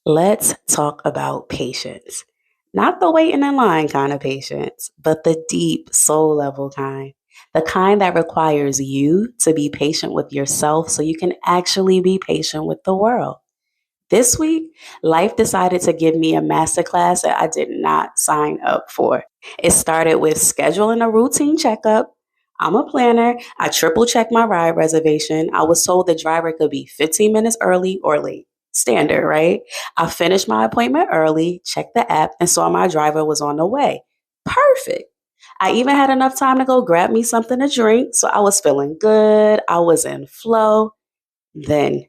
Let's talk about patience. Not the waiting in line kind of patience, but the deep soul level kind. The kind that requires you to be patient with yourself so you can actually be patient with the world. This week, life decided to give me a masterclass that I did not sign up for. It started with scheduling a routine checkup. I'm a planner. I triple checked my ride reservation. I was told the driver could be 15 minutes early or late. Standard, right? I finished my appointment early, checked the app, and saw my driver was on the way. Perfect. I even had enough time to go grab me something to drink, so I was feeling good. I was in flow. Then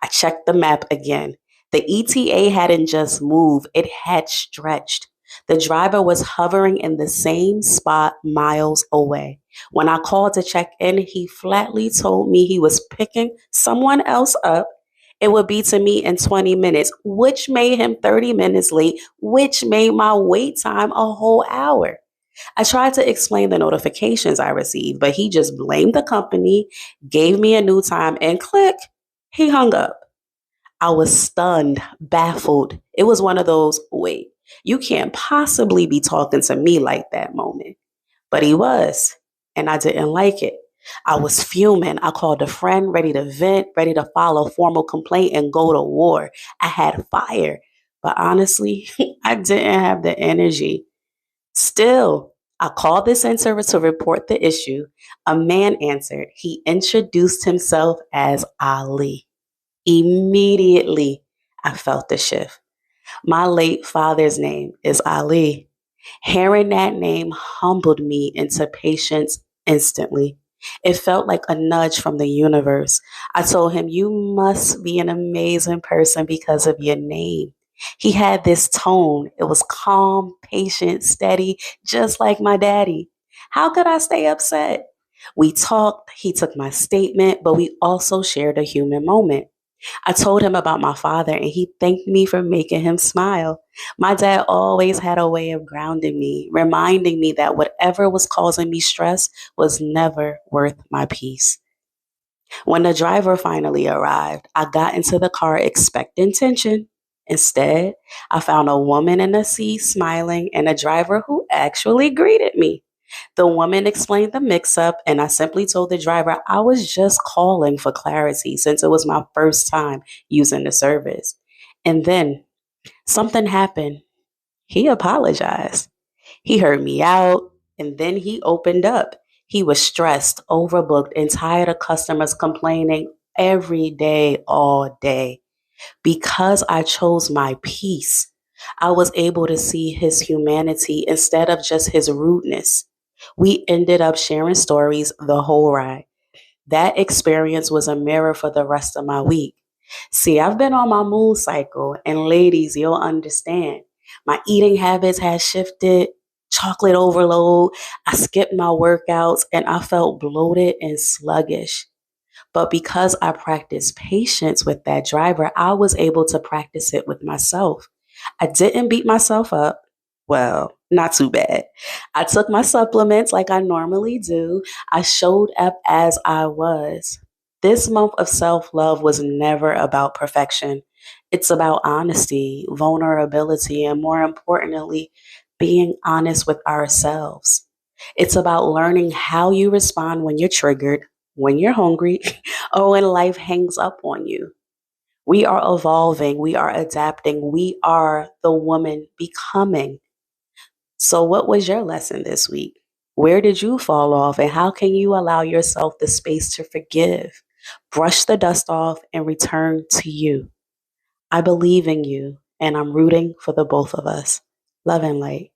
I checked the map again. The ETA hadn't just moved, it had stretched. The driver was hovering in the same spot miles away. When I called to check in, he flatly told me he was picking someone else up. It would be to me in 20 minutes, which made him 30 minutes late, which made my wait time a whole hour. I tried to explain the notifications I received, but he just blamed the company, gave me a new time, and click, he hung up. I was stunned, baffled. It was one of those, wait, you can't possibly be talking to me like that moment. But he was, and I didn't like it. I was fuming. I called a friend, ready to vent, ready to file a formal complaint and go to war. I had fire. But honestly, I didn't have the energy. Still, I called the center to report the issue. A man answered. He introduced himself as Ali. Immediately, I felt the shift. My late father's name is Ali. Hearing that name humbled me into patience instantly. It felt like a nudge from the universe. I told him, you must be an amazing person because of your name. He had this tone. It was calm, patient, steady, just like my daddy. How could I stay upset? We talked, he took my statement, but we also shared a human moment. I told him about my father and he thanked me for making him smile. My dad always had a way of grounding me, reminding me that whatever was causing me stress was never worth my peace. When the driver finally arrived, I got into the car expecting tension. Instead, I found a woman in the seat smiling and a driver who actually greeted me. The woman explained the mix up, and I simply told the driver I was just calling for clarity since it was my first time using the service. And then something happened. He apologized. He heard me out, and then he opened up. He was stressed, overbooked, and tired of customers complaining every day, all day. Because I chose my peace, I was able to see his humanity instead of just his rudeness. We ended up sharing stories the whole ride. That experience was a mirror for the rest of my week. See, I've been on my moon cycle, and ladies, you'll understand. My eating habits had shifted, chocolate overload. I skipped my workouts, and I felt bloated and sluggish. But because I practiced patience with that driver, I was able to practice it with myself. I didn't beat myself up. Well, not too bad. I took my supplements like I normally do. I showed up as I was. This month of self love was never about perfection. It's about honesty, vulnerability, and more importantly, being honest with ourselves. It's about learning how you respond when you're triggered, when you're hungry, or when life hangs up on you. We are evolving, we are adapting, we are the woman becoming. So, what was your lesson this week? Where did you fall off, and how can you allow yourself the space to forgive, brush the dust off, and return to you? I believe in you, and I'm rooting for the both of us. Love and light.